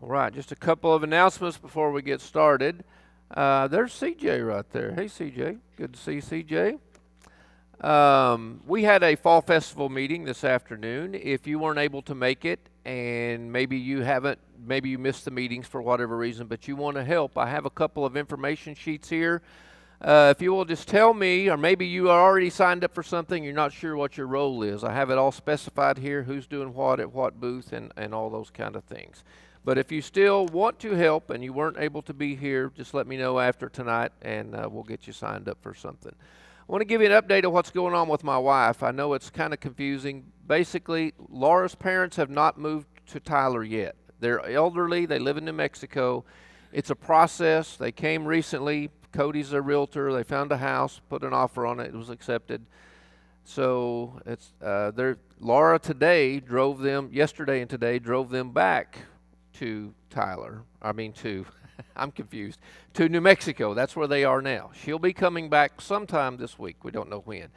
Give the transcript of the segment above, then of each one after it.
All right, just a couple of announcements before we get started. There's CJ right there. Hey, CJ. Good to see CJ. We had a fall festival meeting this afternoon. If you weren't able to make it, and maybe you missed the meetings for whatever reason, but you want to help, I have a couple of information sheets here. If you will just tell me, or maybe you are already signed up for something, you're not sure what your role is. I have it all specified here, who's doing what at what booth and all those kind of things. But if you still want to help and you weren't able to be here, just let me know after tonight and we'll get you signed up for something. I want to give you an update of what's going on with my wife. I know it's kind of confusing. Basically, Laura's parents have not moved to Tyler yet. They're elderly. They live in New Mexico. It's a process. They came recently. Cody's a realtor. They found a house, put an offer on it. It was accepted. So Laura yesterday and today drove them back to I'm confused, to New Mexico. That's where they are now. She'll be coming back sometime this week. We don't know when.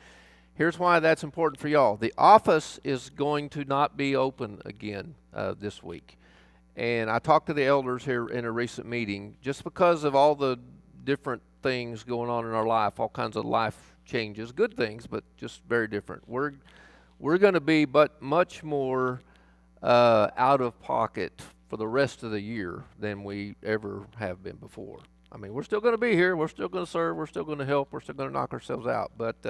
Here's why that's important for y'all. The office is going to not be open again this week. And I talked to the elders here in a recent meeting, just because of all the different things going on in our life, all kinds of life changes, good things, but just very different. We're going to be much more out of pocket for the rest of the year than we ever have been before. I mean, we're still going to be here. We're still going to serve. We're still going to help. We're still going to knock ourselves out. But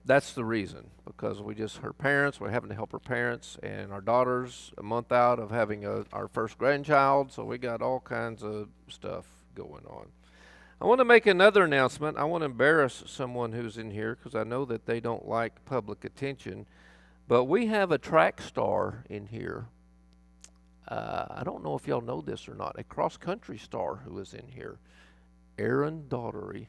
that's the reason, because we're having to help her parents, and our daughter's a month out of having our first grandchild, so we got all kinds of stuff going on. I want to make another announcement. I want to embarrass someone who's in here because I know that they don't like public attention, but we have a track star in here. I don't know if y'all know this or not, a cross-country star who is in here, Aaron Daughtery.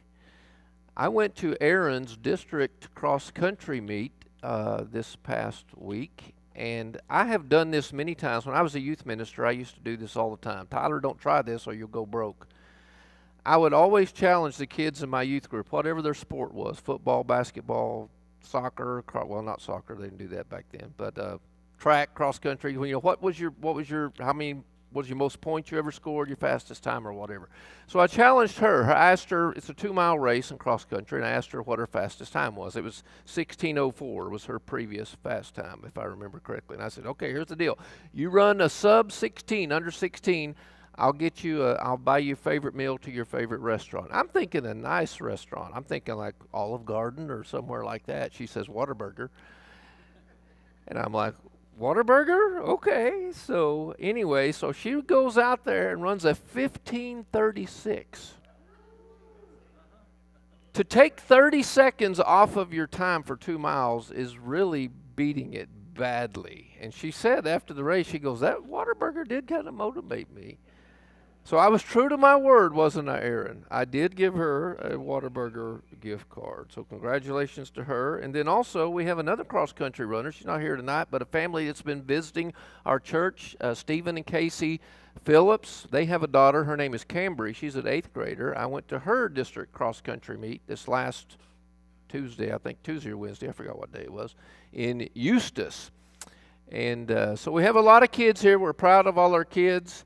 I went to Aaron's district cross-country meet this past week, and I have done this many times. When I was a youth minister, I used to do this all the time. Tyler, don't try this or you'll go broke. I would always challenge the kids in my youth group, whatever their sport was, football, basketball, soccer, not soccer, they didn't do that back then, but track, cross country. What was your most points you ever scored, your fastest time or whatever. So I challenged her. I asked her, it's a 2-mile race in cross country, and I asked her what her fastest time was. It was 16:04 was her previous fast time, if I remember correctly. And I said, okay, here's the deal. You run a sub 16, under 16, I'll buy you a favorite meal to your favorite restaurant. I'm thinking a nice restaurant. I'm thinking like Olive Garden or somewhere like that. She says Whataburger. And I'm like, Whataburger? Okay. So anyway, so she goes out there and runs a 15:36. To take 30 seconds off of your time for 2 miles is really beating it badly. And she said after the race, she goes, that Whataburger did kind of motivate me. So I was true to my word, wasn't I, Aaron? I did give her a Whataburger gift card. So congratulations to her. And then also we have another cross-country runner. She's not here tonight, but a family that's been visiting our church, Stephen and Casey Phillips. They have a daughter. Her name is Cambry. She's an 8th grader. I went to her district cross-country meet this last Tuesday, I think Tuesday or Wednesday. I forgot what day it was, in Eustis. And so we have a lot of kids here. We're proud of all our kids.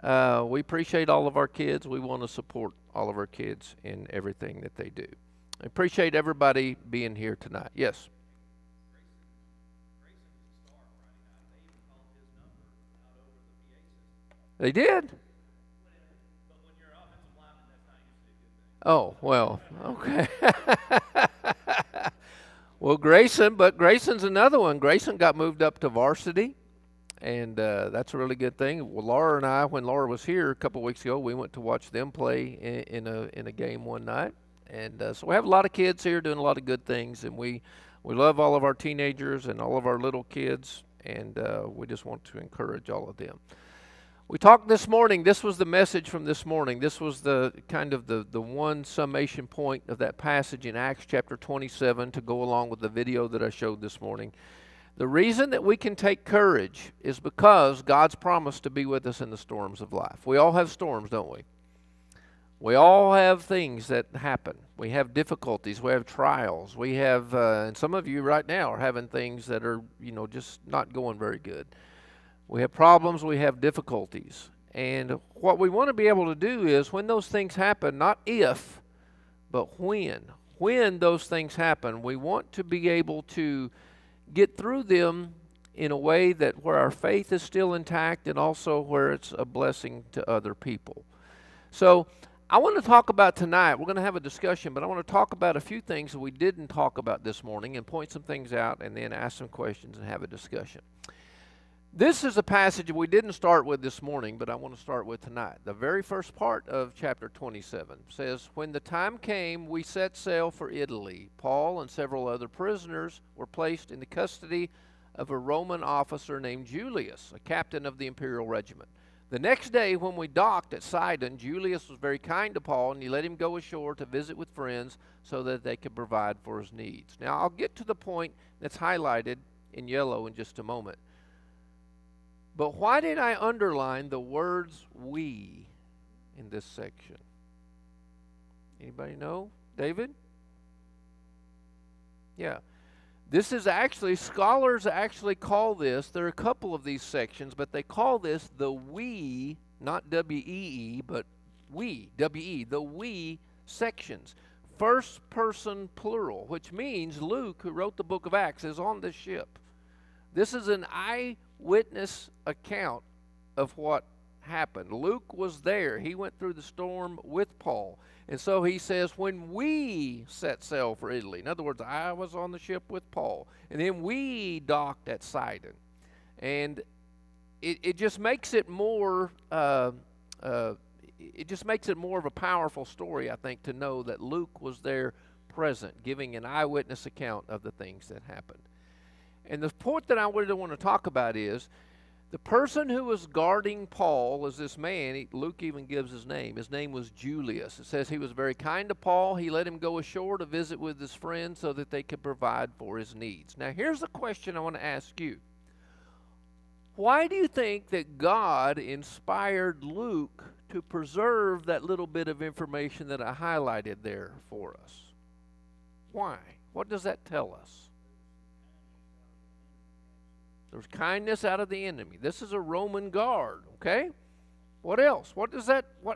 We appreciate all of our kids. We want to support all of our kids in everything that they do. I appreciate everybody being here tonight. Yes? They did? Oh, well, okay. Well, Grayson's another one. Grayson got moved up to varsity. And that's a really good thing. Well, Laura and I, when Laura was here a couple weeks ago, we went to watch them play in a game one night. And so we have a lot of kids here doing a lot of good things, and we love all of our teenagers and all of our little kids, and we just want to encourage all of them. We talked this morning. This was the message from this morning. This was the kind of the one summation point of that passage in Acts chapter 27 to go along with the video that I showed this morning. The reason that we can take courage is because God's promised to be with us in the storms of life. We all have storms, don't we? We all have things that happen. We have difficulties. We have trials. We have, and some of you right now are having things that are, just not going very good. We have problems, we have difficulties. And what we want to be able to do is when those things happen, not if, but when those things happen, we want to be able to get through them in a way that where our faith is still intact and also where it's a blessing to other people. So I want to talk about tonight, we're going to have a discussion, but I want to talk about a few things that we didn't talk about this morning and point some things out and then ask some questions and have a discussion. This is a passage we didn't start with this morning, but I want to start with tonight. The very first part of chapter 27 says, "When the time came, we set sail for Italy. Paul and several other prisoners were placed in the custody of a Roman officer named Julius, a captain of the imperial regiment. The next day when we docked at Sidon, Julius was very kind to Paul, and he let him go ashore to visit with friends so that they could provide for his needs." Now, I'll get to the point that's highlighted in yellow in just a moment. But why did I underline the words "we" in this section? Anybody know? David? Yeah. This is actually, scholars actually call this, there are a couple of these sections, but they call this the "we," not W-E-E, but "we," W-E, the "we" sections. First person plural, which means Luke, who wrote the book of Acts, is on this ship. This is an eyewitness account of what happened. Luke was there. He went through the storm with Paul. And so he says, when we set sail for Italy, in other words, I was on the ship with Paul, and then we docked at Sidon. And it just makes it more, it just makes it more of a powerful story, I think, to know that Luke was there present, giving an eyewitness account of the things that happened. And the point that I really want to talk about is the person who was guarding Paul is this man. Luke even gives his name. His name was Julius. It says he was very kind to Paul. He let him go ashore to visit with his friends so that they could provide for his needs. Now, here's the question I want to ask you. Why do you think that God inspired Luke to preserve that little bit of information that I highlighted there for us? Why? What does that tell us? There's kindness out of the enemy. This is a Roman guard, okay? What else?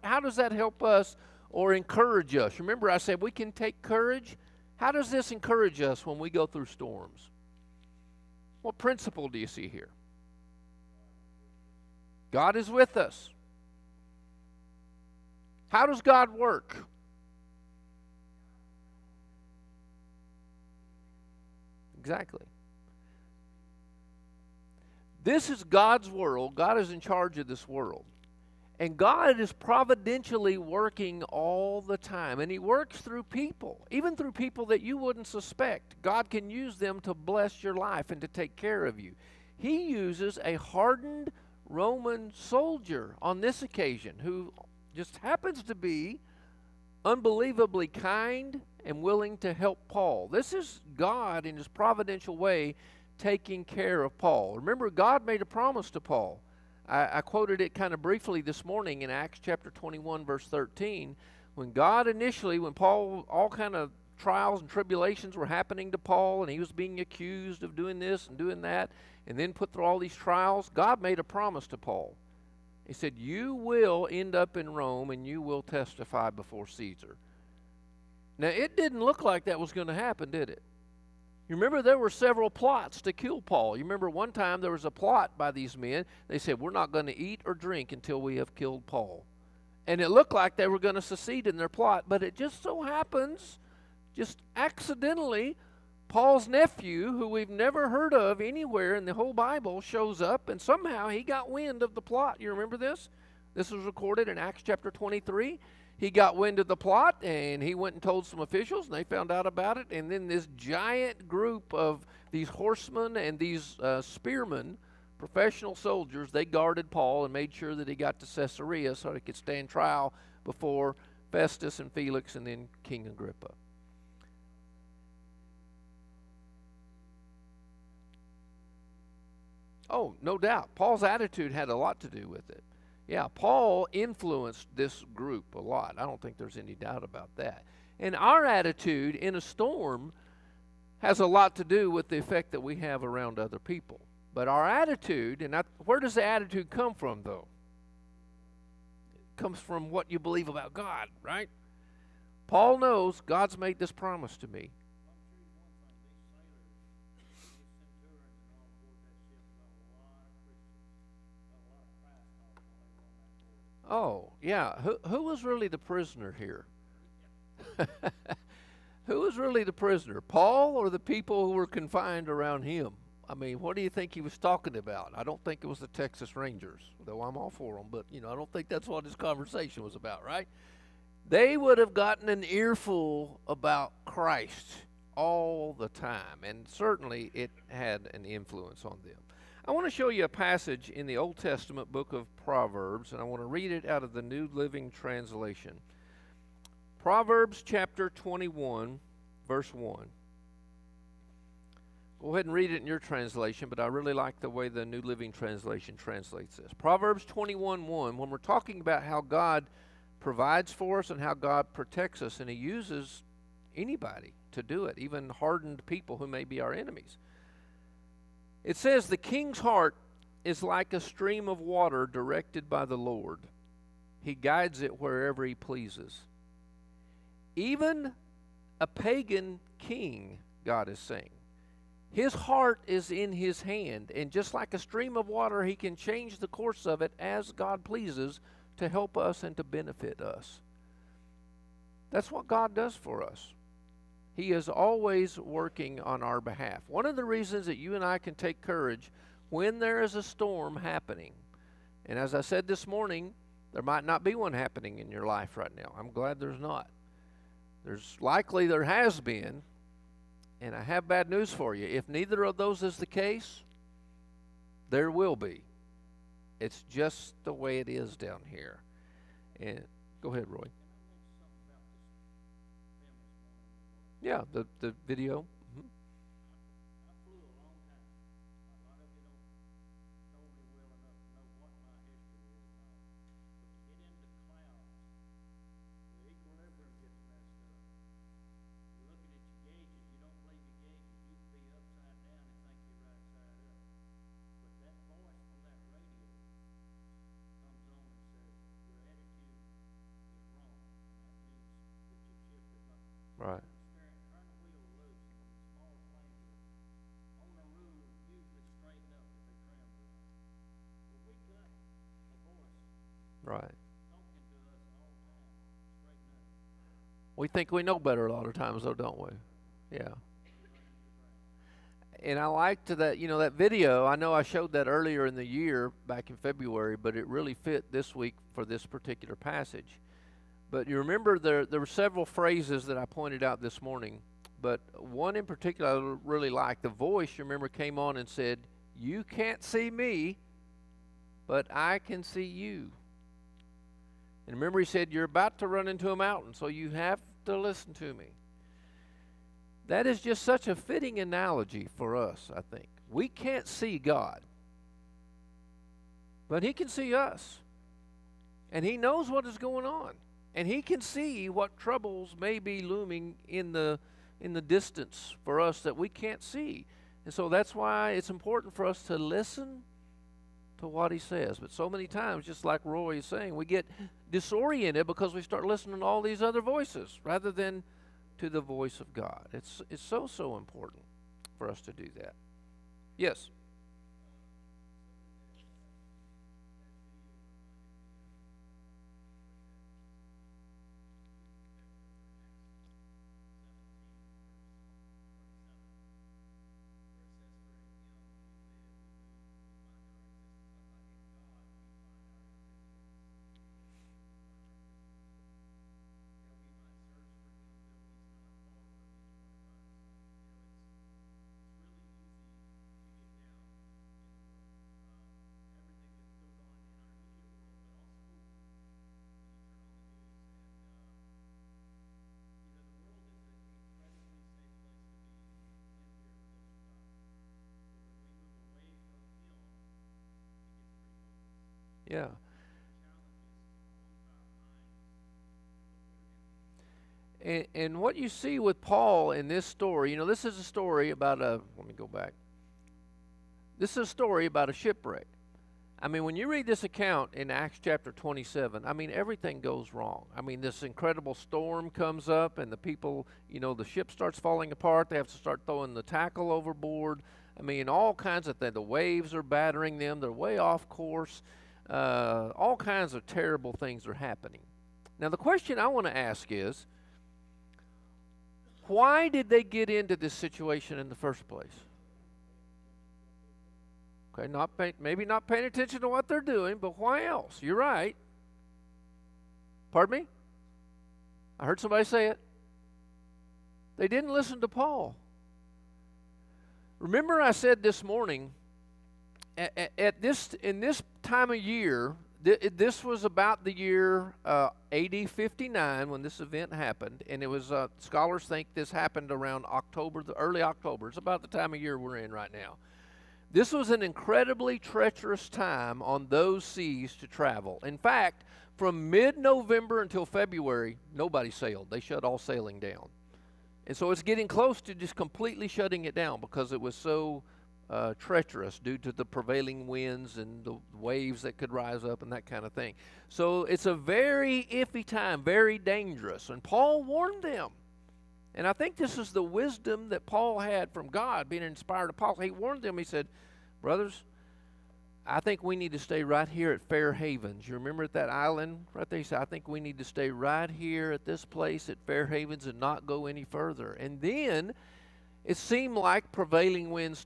How does that help us or encourage us? Remember I said we can take courage? How does this encourage us when we go through storms? What principle do you see here? God is with us. How does God work? Exactly. This is God's world. God is in charge of this world. And God is providentially working all the time. And He works through people, even through people that you wouldn't suspect. God can use them to bless your life and to take care of you. He uses a hardened Roman soldier on this occasion who just happens to be unbelievably kind and willing to help Paul. This is God in His providential way taking care of Paul. Remember, God made a promise to Paul. I quoted it kind of briefly this morning in Acts chapter 21, verse 13. When God initially, when Paul, all kind of trials and tribulations were happening to Paul, and he was being accused of doing this and doing that, and then put through all these trials, God made a promise to Paul. He said, you will end up in Rome, and you will testify before Caesar. Now, it didn't look like that was going to happen, did it? You remember there were several plots to kill Paul. You remember one time there was a plot by these men. They said, we're not going to eat or drink until we have killed Paul. And it looked like they were going to succeed in their plot, but it just so happens, just accidentally, Paul's nephew, who we've never heard of anywhere in the whole Bible, shows up, and somehow he got wind of the plot. You remember this? This was recorded in Acts chapter 23. He got wind of the plot, and he went and told some officials, and they found out about it. And then this giant group of these horsemen and these spearmen, professional soldiers, they guarded Paul and made sure that he got to Caesarea so he could stand trial before Festus and Felix and then King Agrippa. Oh, no doubt. Paul's attitude had a lot to do with it. Yeah, Paul influenced this group a lot. I don't think there's any doubt about that. And our attitude in a storm has a lot to do with the effect that we have around other people. But our attitude, and where does the attitude come from, though? It comes from what you believe about God, right? Paul knows God's made this promise to me. Oh, yeah. Who was really the prisoner here? Who was really the prisoner? Paul or the people who were confined around him? I mean, what do you think he was talking about? I don't think it was the Texas Rangers, though I'm all for them, but, I don't think that's what his conversation was about, right? They would have gotten an earful about Christ all the time, and certainly it had an influence on them. I want to show you a passage in the Old Testament book of Proverbs, and I want to read it out of the New Living Translation. Proverbs chapter 21, verse 1. Go ahead and read it in your translation, but I really like the way the New Living Translation translates this. Proverbs 21:1, when we're talking about how God provides for us and how God protects us, and He uses anybody to do it, even hardened people who may be our enemies. It says, "The king's heart is like a stream of water directed by the Lord. He guides it wherever He pleases." Even a pagan king, God is saying, his heart is in His hand, and just like a stream of water, He can change the course of it as God pleases to help us and to benefit us. That's what God does for us. He is always working on our behalf. One of the reasons that you and I can take courage when there is a storm happening, and as I said this morning, there might not be one happening in your life right now. I'm glad there's not. There has been, and I have bad news for you. If neither of those is the case, there will be. It's just the way it is down here. And go ahead, Roy. Yeah, the video. Mm-hmm. Right. Right. We think we know better a lot of times, though, don't we? Yeah. And I liked that video. I know I showed that earlier in the year, back in February, but it really fit this week for this particular passage. But you remember there were several phrases that I pointed out this morning, but one in particular I really liked. The voice, you remember, came on and said, "You can't see me, but I can see you." And remember, he said, "You're about to run into a mountain, so you have to listen to me." That is just such a fitting analogy for us, I think. We can't see God, but He can see us. And He knows what is going on. And He can see what troubles may be looming in the distance for us that we can't see. And so that's why it's important for us to listen to what He says. But so many times, just like Roy is saying, we get disoriented because we start listening to all these other voices rather than to the voice of God. It's so important for us to do that. Yes. Yeah. And what you see with Paul in this story, this is a story about let me go back. This is a story about a shipwreck. I mean, when you read this account in Acts chapter 27, I mean, everything goes wrong. I mean, this incredible storm comes up, and the people, the ship starts falling apart. They have to start throwing the tackle overboard. I mean, all kinds of things. The waves are battering them. They're way off course. All kinds of terrible things are happening. Now, the question I want to ask is, why did they get into this situation in the first place? Okay, maybe not paying attention to what they're doing, but why else? You're right. Pardon me? I heard somebody say it. They didn't listen to Paul. Remember I said this morning, in this time of year, this was about the year AD 59 when this event happened, and it was scholars think this happened around October, early October. It's about the time of year we're in right now. This was an incredibly treacherous time on those seas to travel. In fact, from mid-November until February, nobody sailed. They shut all sailing down. And so it's getting close to just completely shutting it down because it was so treacherous due to the prevailing winds and the waves that could rise up and that kind of thing. So it's a very iffy time, very dangerous. And Paul warned them. And I think this is the wisdom that Paul had from God, being an inspired apostle. He warned them, he said, brothers, I think we need to stay right here at Fair Havens. You remember at that island right there? He said, I think we need to stay right here at this place at Fair Havens and not go any further. And then it seemed like prevailing winds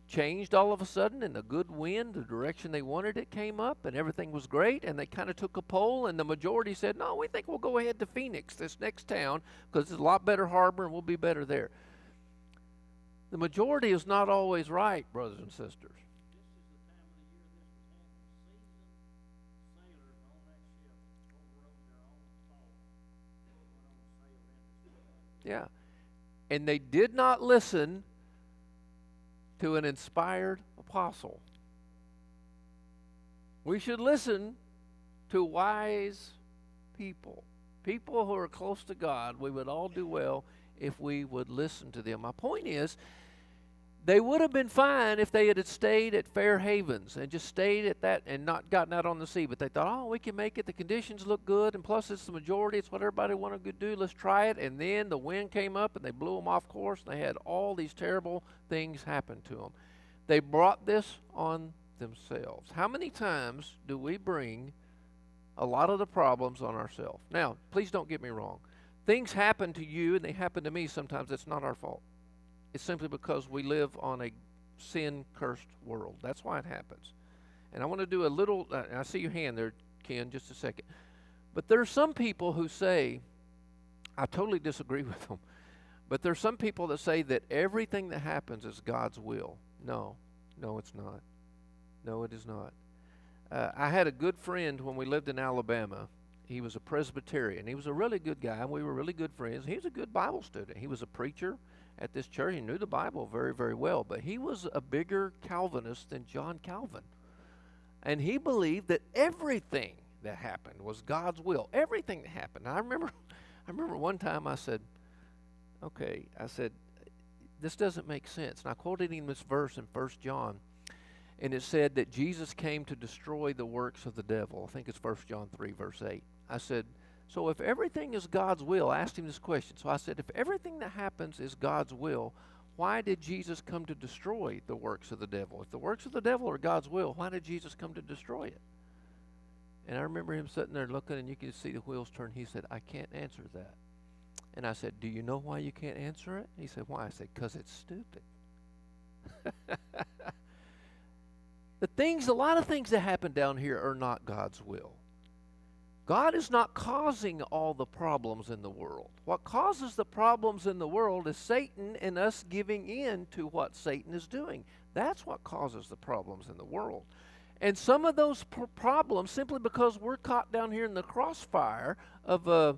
changed all of a sudden, and the good wind, the direction they wanted it, came up, and everything was great, and they kind of took a poll, and the majority said, no, we think we'll go ahead to Phoenix, this next town, because it's a lot better harbor, and we'll be better there. The majority is not always right, brothers and sisters. Yeah. And they did not listen to an inspired apostle. We should listen to wise people. People who are close to God. We would all do well if we would listen to them. My point is, they would have been fine if they had stayed at Fair Havens and just stayed at that and not gotten out on the sea. But they thought, oh, we can make it. The conditions look good. And plus, it's the majority. It's what everybody wanted to do. Let's try it. And then the wind came up and they blew them off course. And they had all these terrible things happen to them. They brought this on themselves. How many times do we bring a lot of the problems on ourselves? Now, please don't get me wrong. Things happen to you and they happen to me sometimes. It's not our fault. It's simply because we live on a sin-cursed world. That's why it happens. And I want to do a little, I see your hand there, Ken, just a second. But there are some people who say, I totally disagree with them, but there are some people that say that everything that happens is God's will. No, it's not. No, it is not. I had a good friend when we lived in Alabama. He was a Presbyterian. He was a really good guy, and we were really good friends. He was a good Bible student. He was a preacher at this church. He knew the Bible very, very well, but he was a bigger Calvinist than John Calvin. And he believed that everything that happened was God's will. Everything that happened. I remember one time I said, this doesn't make sense. And I quoted him this verse in 1 John, and it said that Jesus came to destroy the works of the devil. I think it's 1 John 3, verse 8. I said, so if everything is God's will, I asked him this question. So I said, if everything that happens is God's will, why did Jesus come to destroy the works of the devil? If the works of the devil are God's will, why did Jesus come to destroy it? And I remember him sitting there looking, and you could see the wheels turn. He said, I can't answer that. And I said, do you know why you can't answer it? He said, why? I said, because it's stupid. A lot of things that happen down here are not God's will. God is not causing all the problems in the world. What causes the problems in the world is Satan and us giving in to what Satan is doing. That's what causes the problems in the world. And some of those problems, simply because we're caught down here in the crossfire of a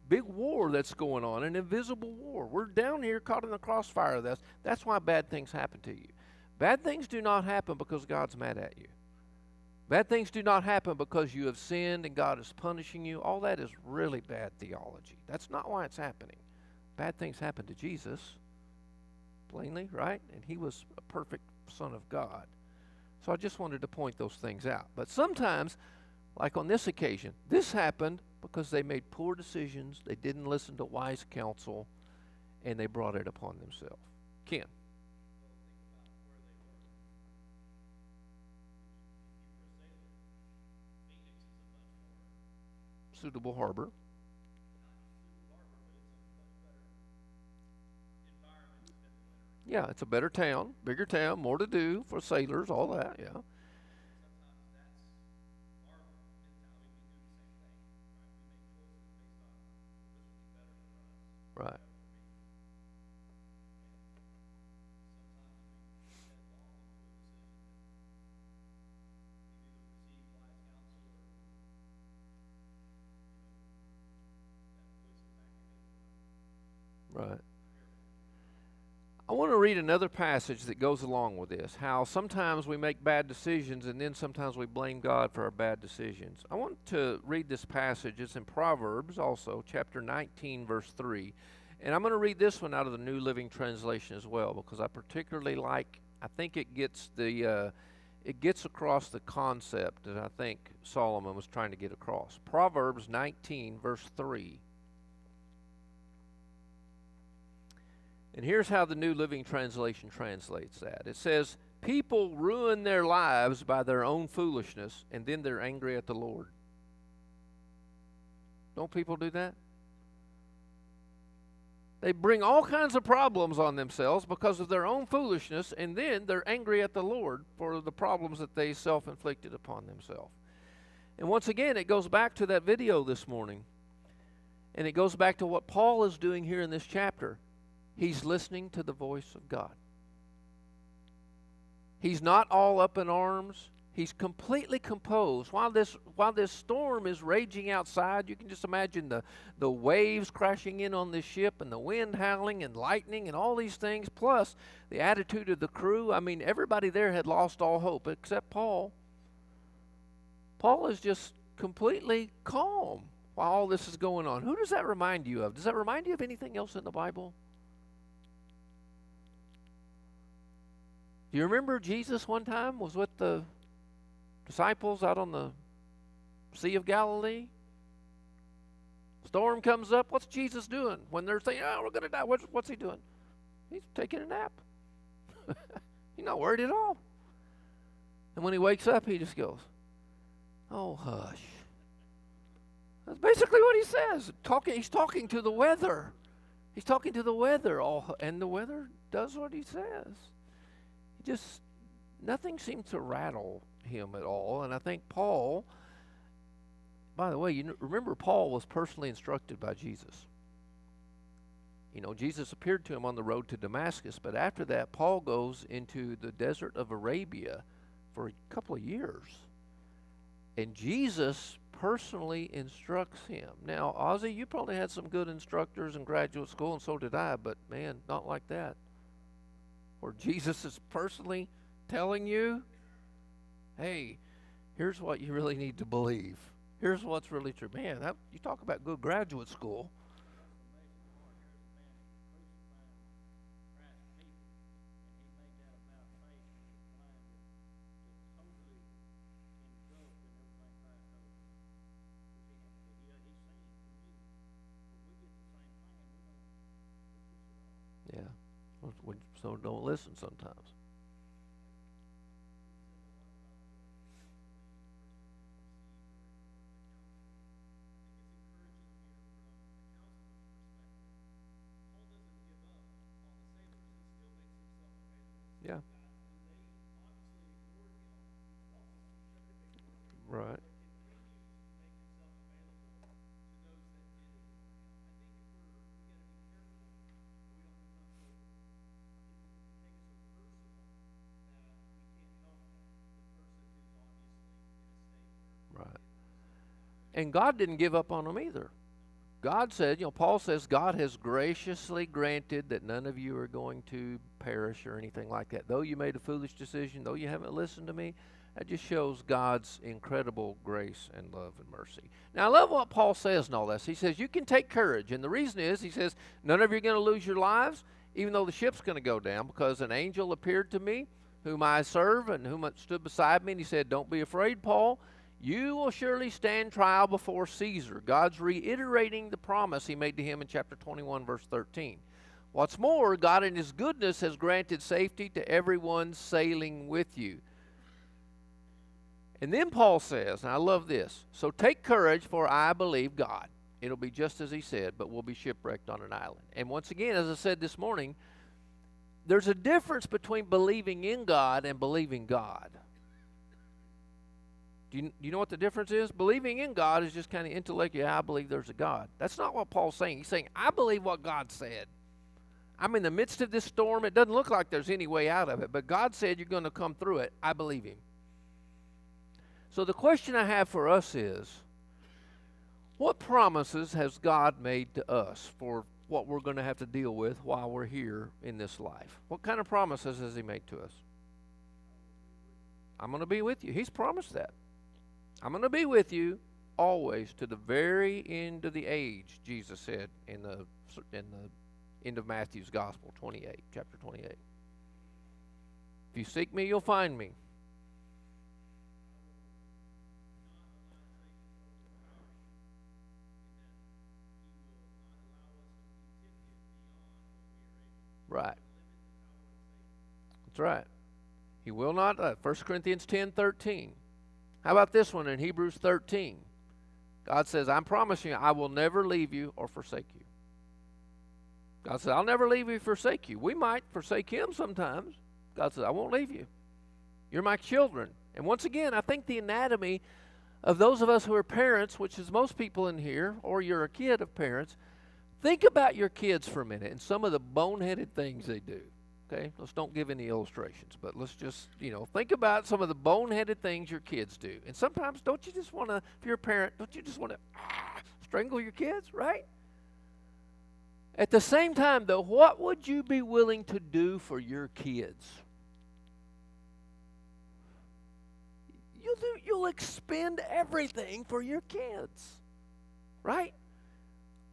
big war that's going on, an invisible war. We're down here caught in the crossfire of this. That's why bad things happen to you. Bad things do not happen because God's mad at you. Bad things do not happen because you have sinned and God is punishing you. All that is really bad theology. That's not why it's happening. Bad things happen to Jesus, plainly, right? And he was a perfect Son of God. So I just wanted to point those things out. But sometimes, like on this occasion, this happened because they made poor decisions, they didn't listen to wise counsel, and they brought it upon themselves. Ken. Suitable harbor. Yeah, it's a better town, bigger town, more to do for sailors, all that, yeah. Right. Right. I want to read another passage that goes along with this. How sometimes we make bad decisions and then sometimes we blame God for our bad decisions. I want to read this passage. It's in Proverbs also, chapter 19, verse 3. And I'm going to read this one out of the New Living Translation as well because I particularly like, I think it gets across the concept that I think Solomon was trying to get across. Proverbs 19, verse 3. And here's how the New Living Translation translates that. It says, people ruin their lives by their own foolishness, and then they're angry at the Lord. Don't people do that? They bring all kinds of problems on themselves because of their own foolishness, and then they're angry at the Lord for the problems that they self-inflicted upon themselves. And once again, it goes back to that video this morning. And it goes back to what Paul is doing here in this chapter. He's listening to the voice of God. He's not all up in arms. He's completely composed. While this storm is raging outside, you can just imagine the waves crashing in on this ship and the wind howling and lightning and all these things, plus the attitude of the crew. I mean, everybody there had lost all hope except Paul. Paul is just completely calm while all this is going on. Who does that remind you of? Does that remind you of anything else in the Bible? Do you remember Jesus one time was with the disciples out on the Sea of Galilee? Storm comes up. What's Jesus doing? When they're saying, oh, we're going to die. What's he doing? He's taking a nap. He's not worried at all. And when he wakes up, he just goes, oh, hush. That's basically what he says. He's talking to the weather. He's talking to the weather. And the weather does what he says. Just nothing seemed to rattle him at all. And I think Paul, by the way, remember Paul was personally instructed by Jesus. You know, Jesus appeared to him on the road to Damascus, but after that, Paul goes into the desert of Arabia for a couple of years. And Jesus personally instructs him. Now, Ozzy, you probably had some good instructors in graduate school, and so did I, but man, not like that. Where Jesus is personally telling you, hey, here's what you really need to believe. Here's what's really true. Man, you talk about good graduate school. Yeah. So don't listen sometimes. Yeah. Right. Right. And God didn't give up on them either. God said, Paul says, God has graciously granted that none of you are going to perish or anything like that. Though you made a foolish decision, though you haven't listened to me, that just shows God's incredible grace and love and mercy. Now, I love what Paul says in all this. He says, you can take courage. And the reason is, he says, none of you are going to lose your lives, even though the ship's going to go down, because an angel appeared to me whom I serve and whom stood beside me, and he said, don't be afraid, Paul. You will surely stand trial before Caesar. God's reiterating the promise he made to him in chapter 21, verse 13. What's more, God in his goodness has granted safety to everyone sailing with you. And then Paul says, and I love this, so take courage, for I believe God. It'll be just as he said, but we'll be shipwrecked on an island. And once again, as I said this morning, there's a difference between believing in God and believing God. Do you know what the difference is? Believing in God is just kind of intellectual. I believe there's a God. That's not what Paul's saying. He's saying, I believe what God said. I'm in the midst of this storm. It doesn't look like there's any way out of it, but God said you're going to come through it. I believe him. So the question I have for us is, what promises has God made to us for what we're going to have to deal with while we're here in this life? What kind of promises has he made to us? I'm going to be with you. He's promised that. I'm going to be with you always to the very end of the age, Jesus said in the end of Matthew's Gospel, chapter 28. If you seek me, you'll find me. Right. That's right. He will not. 1 Corinthians 10:13. How about this one in Hebrews 13? God says, I'm promising you, I will never leave you or forsake you. God says, I'll never leave you or forsake you. We might forsake him sometimes. God says, I won't leave you. You're my children. And once again, I think the anatomy of those of us who are parents, which is most people in here, or you're a kid of parents, think about your kids for a minute and some of the boneheaded things they do. Okay, let's don't give any illustrations, but let's just, think about some of the boneheaded things your kids do. And sometimes, don't you just want to, if you're a parent, don't you just want to strangle your kids, right? At the same time, though, what would you be willing to do for your kids? You'll expend everything for your kids, right?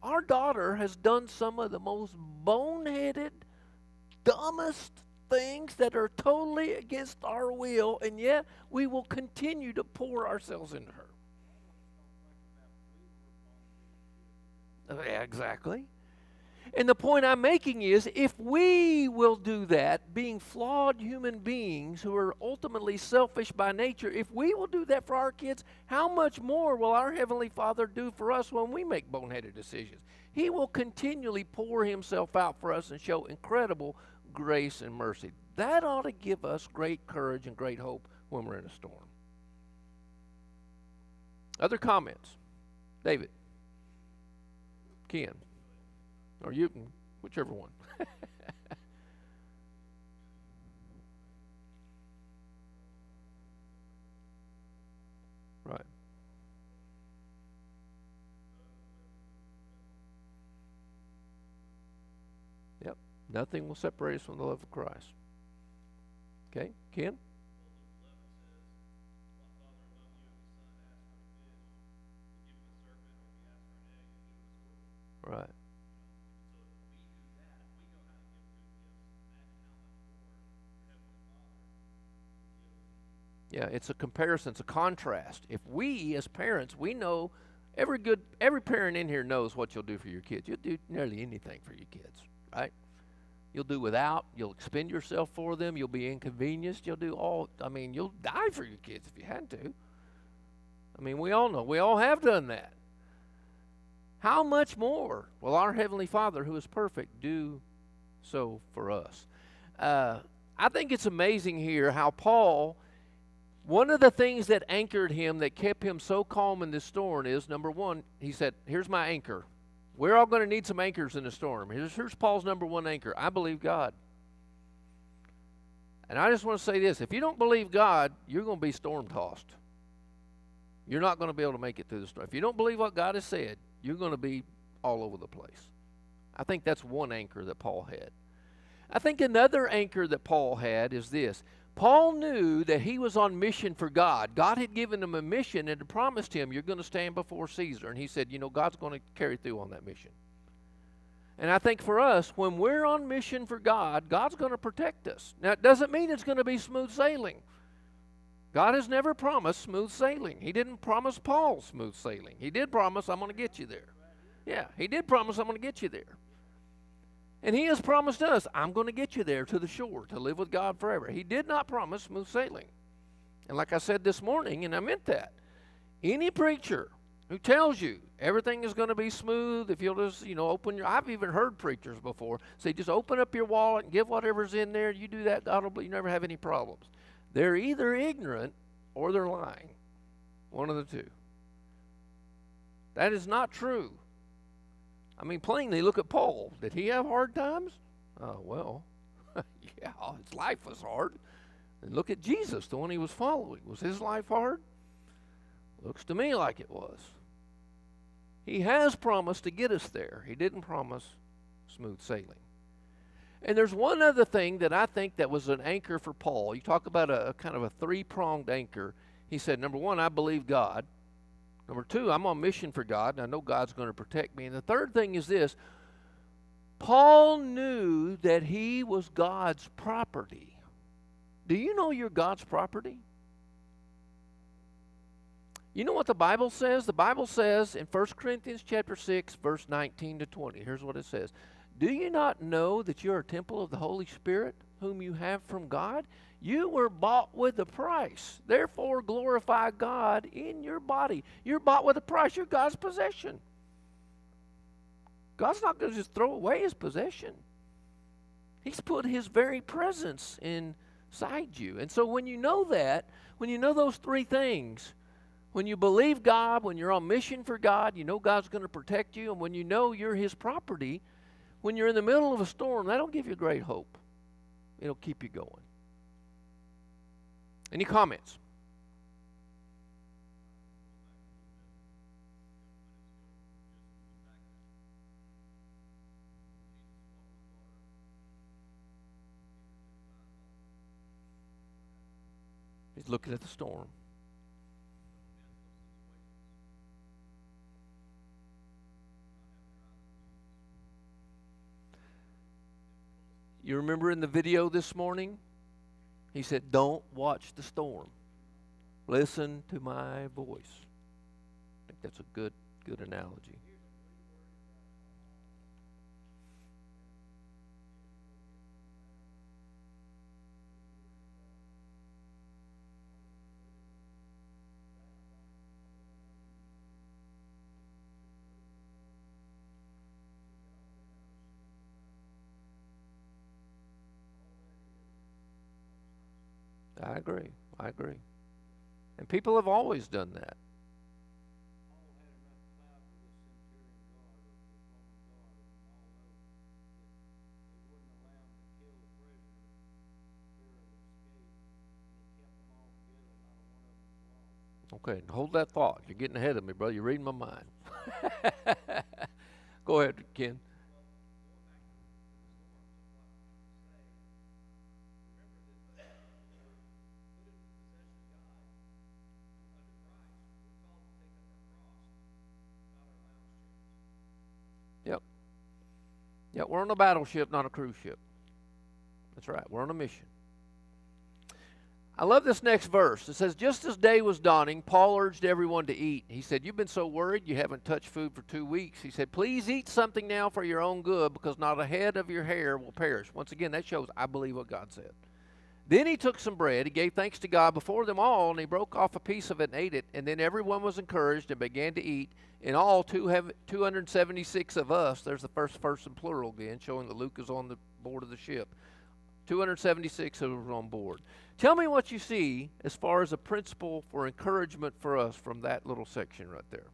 Our daughter has done some of the most boneheaded, dumbest things that are totally against our will, and yet we will continue to pour ourselves into her. Yeah, exactly. And the point I'm making is, if we will do that, being flawed human beings who are ultimately selfish by nature, if we will do that for our kids, how much more will our Heavenly Father do for us when we make boneheaded decisions? He will continually pour himself out for us and show incredible grace and mercy. That ought to give us great courage and great hope when we're in a storm. Other comments? David? Ken? Or you can, whichever one. Right. Yep. Nothing will separate us from the love of Christ. Okay, Ken? Right. Yeah, it's a comparison, it's a contrast. If we, as parents, we know, every parent in here knows what you'll do for your kids. You'll do nearly anything for your kids, right? You'll do without, you'll expend yourself for them, you'll be inconvenienced, you'll die for your kids if you had to. We all know, we all have done that. How much more will our Heavenly Father, who is perfect, do so for us? I think it's amazing here how Paul, one of the things that anchored him, that kept him so calm in this storm is, number one, he said, here's my anchor. We're all going to need some anchors in the storm. Here's Paul's number one anchor. I believe God. And I just want to say this. If you don't believe God, you're going to be storm-tossed. You're not going to be able to make it through the storm. If you don't believe what God has said, you're going to be all over the place. I think that's one anchor that Paul had. I think another anchor that Paul had is this. Paul knew that he was on mission for God. God had given him a mission and had promised him, you're going to stand before Caesar. And he said, God's going to carry through on that mission. And I think for us, when we're on mission for God, God's going to protect us. Now, it doesn't mean it's going to be smooth sailing. God has never promised smooth sailing. He didn't promise Paul smooth sailing. He did promise, I'm going to get you there. Yeah, he did promise, I'm going to get you there. And he has promised us, I'm going to get you there to the shore to live with God forever. He did not promise smooth sailing. And like I said this morning, and I meant that, any preacher who tells you everything is going to be smooth if you'll just, open your, I've even heard preachers before say, just open up your wallet and give whatever's in there. You do that, God will, you never have any problems. They're either ignorant or they're lying. One of the two. That is not true. I mean, plainly, look at Paul. Did he have hard times? Oh, well, yeah, his life was hard. And look at Jesus, the one he was following. Was his life hard? Looks to me like it was. He has promised to get us there. He didn't promise smooth sailing. And there's one other thing that I think that was an anchor for Paul. You talk about a kind of a three-pronged anchor. He said, number one, I believe God. Number two, I'm on mission for God, and I know God's going to protect me. And the third thing is this. Paul knew that he was God's property. Do you know you're God's property? You know what the Bible says? The Bible says in 1 Corinthians chapter 6, verse 19 to 20. Here's what it says. Do you not know that you're a temple of the Holy Spirit, whom you have from God? You were bought with a price. Therefore, glorify God in your body. You're bought with a price. You're God's possession. God's not going to just throw away his possession. He's put his very presence inside you. And so when you know that, when you know those three things, when you believe God, when you're on mission for God, you know God's going to protect you, and when you know you're his property, when you're in the middle of a storm, that'll give you great hope. It'll keep you going. Any comments? He's looking at the storm. You remember in the video this morning, he said, don't watch the storm. Listen to my voice. I think that's a good analogy. I agree. And people have always done that. Okay, hold that thought. You're getting ahead of me, brother. You're reading my mind. Go ahead, Ken. Yeah, we're on a battleship, not a cruise ship. That's right. We're on a mission. I love this next verse. It says, just as day was dawning, Paul urged everyone to eat. He said, you've been so worried you haven't touched food for 2 weeks. He said, please eat something now for your own good, because not a head of your hair will perish. Once again, that shows I believe what God said. Then he took some bread. He gave thanks to God before them all, and he broke off a piece of it and ate it. And then everyone was encouraged and began to eat. In all, 276 of us, there's the first person plural again, showing that Luke is on the board of the ship. 276 of us on board. Tell me what you see as far as a principle for encouragement for us from that little section right there.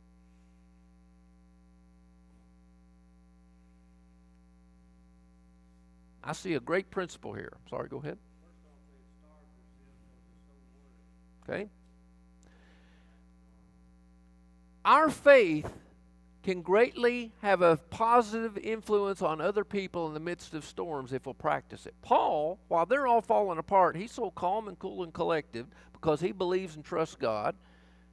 I see a great principle here. Sorry, go ahead. Okay? Our faith can greatly have a positive influence on other people in the midst of storms if we'll practice it. Paul, while they're all falling apart, he's so calm and cool and collected because he believes and trusts God.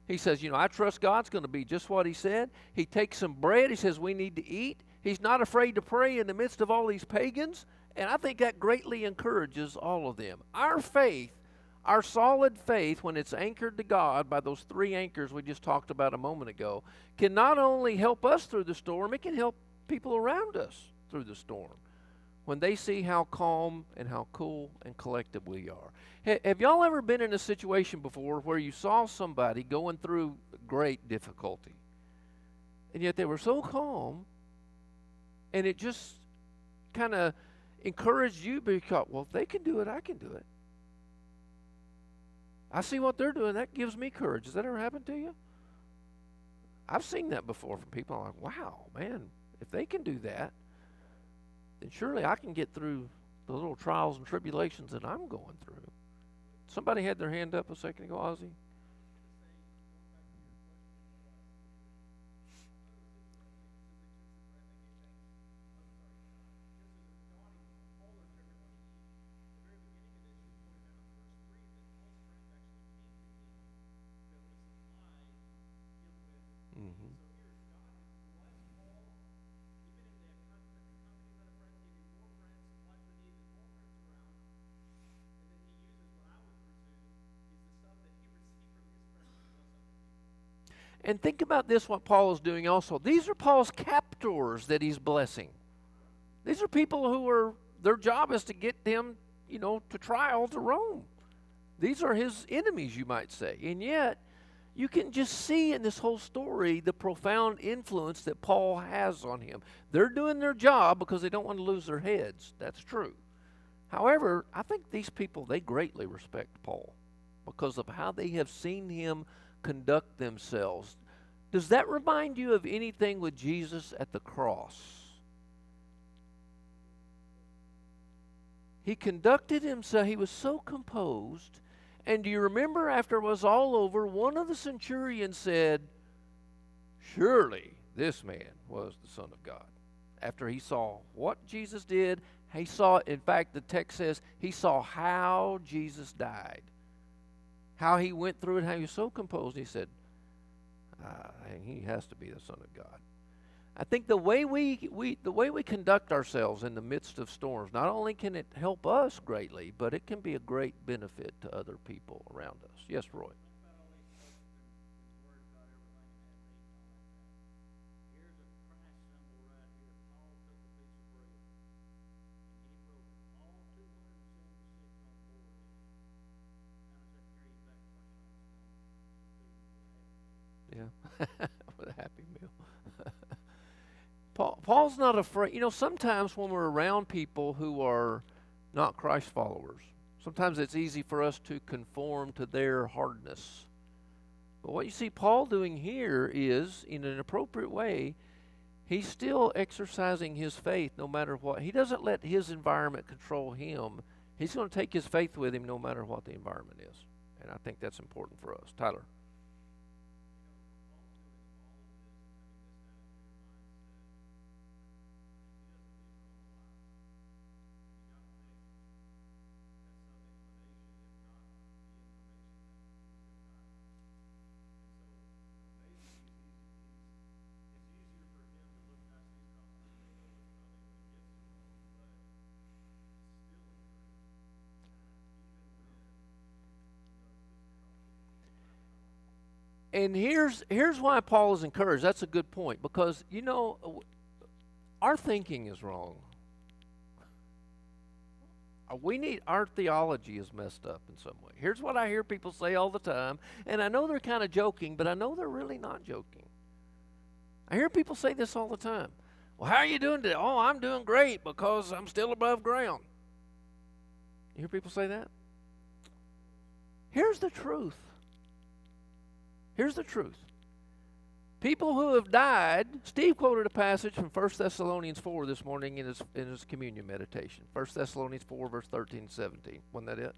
He says, I trust God's going to be just what he said. He takes some bread. He says, we need to eat. He's not afraid to pray in the midst of all these pagans, and I think that greatly encourages all of them. Our faith, our solid faith, when it's anchored to God by those three anchors we just talked about a moment ago, can not only help us through the storm, it can help people around us through the storm when they see how calm and how cool and collected we are. Have y'all ever been in a situation before where you saw somebody going through great difficulty, and yet they were so calm, and it just kind of encouraged you because, well, if they can do it, I can do it. I see what they're doing. That gives me courage. Has that ever happened to you? I've seen that before from people. I'm like, wow, man, if they can do that, then surely I can get through the little trials and tribulations that I'm going through. Somebody had their hand up a second ago, Ozzy. And think about this, what Paul is doing also. These are Paul's captors that he's blessing. These are people who are, their job is to get him, to trial to Rome. These are his enemies, you might say. And yet, you can just see in this whole story the profound influence that Paul has on him. They're doing their job because they don't want to lose their heads. That's true. However, I think these people, they greatly respect Paul because of how they have seen him conduct themselves. Does that remind you of anything with Jesus at the cross? He conducted himself, he was so composed. And do you remember after it was all over, one of the centurions said, surely this man was the Son of God. After he saw what Jesus did, he saw, in fact, the text says, he saw how Jesus died. How he went through it, how he was so composed. He said, he has to be the Son of God. I think the way we conduct ourselves in the midst of storms, not only can it help us greatly, but it can be a great benefit to other people around us. Yes, Roy. Yeah, with a happy meal. Paul's not afraid. Sometimes when we're around people who are not Christ followers, sometimes it's easy for us to conform to their hardness. But what you see Paul doing here is, in an appropriate way, he's still exercising his faith no matter what. He doesn't let his environment control him. He's going to take his faith with him no matter what the environment is. And I think that's important for us. Tyler. And here's why Paul is encouraged. That's a good point, because, our thinking is wrong. Our theology is messed up in some way. Here's what I hear people say all the time, and I know they're kind of joking, but I know they're really not joking. I hear people say this all the time. Well, how are you doing today? Oh, I'm doing great because I'm still above ground. You hear people say that? Here's the truth. Here's the truth. People who have died, Steve quoted a passage from 1 Thessalonians 4 this morning in his communion meditation. 1 Thessalonians 4, verse 13 and 17. Wasn't that it?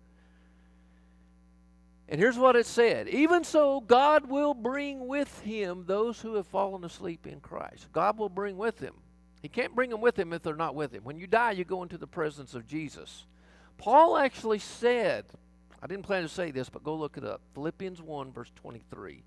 And here's what it said. Even so, God will bring with him those who have fallen asleep in Christ. God will bring with him. He can't bring them with him if they're not with him. When you die, you go into the presence of Jesus. Paul actually said, I didn't plan to say this, but go look it up. Philippians 1, verse 23.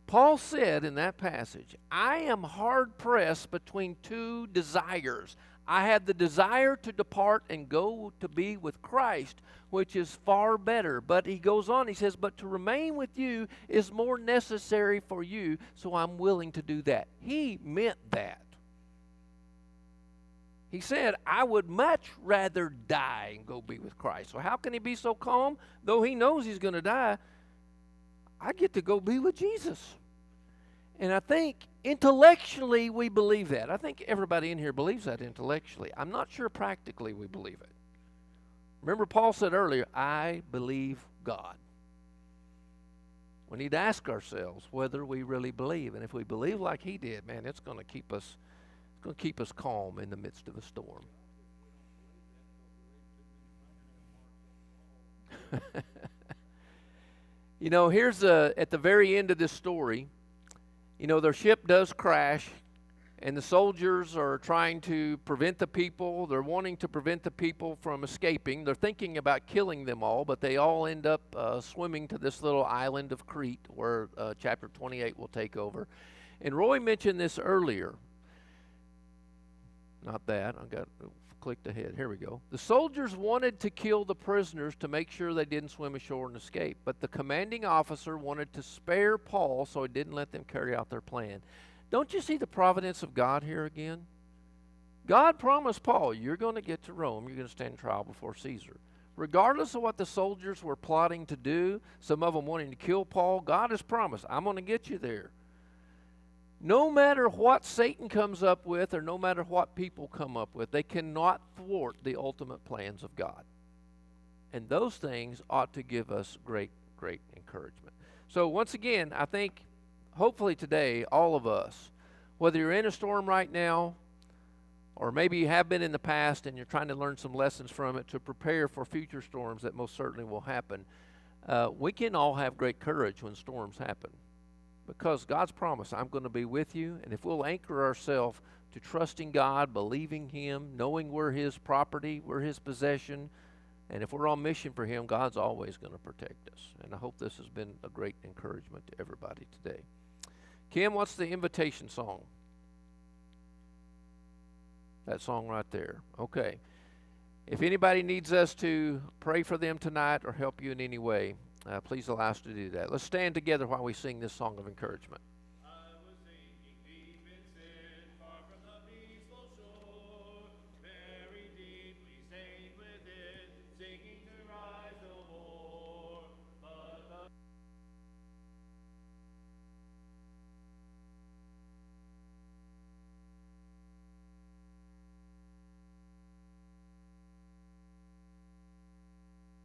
Paul said in that passage, I am hard pressed between two desires. I have the desire to depart and go to be with Christ, which is far better. But he goes on, he says, but to remain with you is more necessary for you, so I'm willing to do that. He meant that. He said, I would much rather die and go be with Christ. So how can he be so calm? Though he knows he's going to die, I get to go be with Jesus. And I think intellectually we believe that. I think everybody in here believes that intellectually. I'm not sure practically we believe it. Remember Paul said earlier, I believe God. We need to ask ourselves whether we really believe. And if we believe like he did, man, it's going to keep us calm in the midst of a storm. You know, here's at the very end of this story, you know, their ship does crash, and the soldiers are trying to prevent the people. They're wanting to prevent the people from escaping. They're thinking about killing them all, but they all end up swimming to this little island of Crete where chapter 28 will take over. And Roy mentioned this earlier. Not that. I got clicked ahead. Here we go. The soldiers wanted to kill the prisoners to make sure they didn't swim ashore and escape, but the commanding officer wanted to spare Paul so he didn't let them carry out their plan. Don't you see the providence of God here again? God promised Paul, you're going to get to Rome. You're going to stand trial before Caesar. Regardless of what the soldiers were plotting to do, some of them wanting to kill Paul, God has promised, I'm going to get you there. No matter what Satan comes up with or no matter what people come up with, they cannot thwart the ultimate plans of God. And those things ought to give us great, great encouragement. So once again, I think hopefully today, all of us, whether you're in a storm right now or maybe you have been in the past and you're trying to learn some lessons from it to prepare for future storms that most certainly will happen, we can all have great courage when storms happen. Because God's promise, I'm going to be with you. And if we'll anchor ourselves to trusting God, believing him, knowing we're his property, we're his possession, and if we're on mission for him, God's always going to protect us. And I hope this has been a great encouragement to everybody today. Kim, what's the invitation song? That song right there. Okay. If anybody needs us to pray for them tonight or help you in any way, please allow us to do that. Let's stand together while we sing this song of encouragement.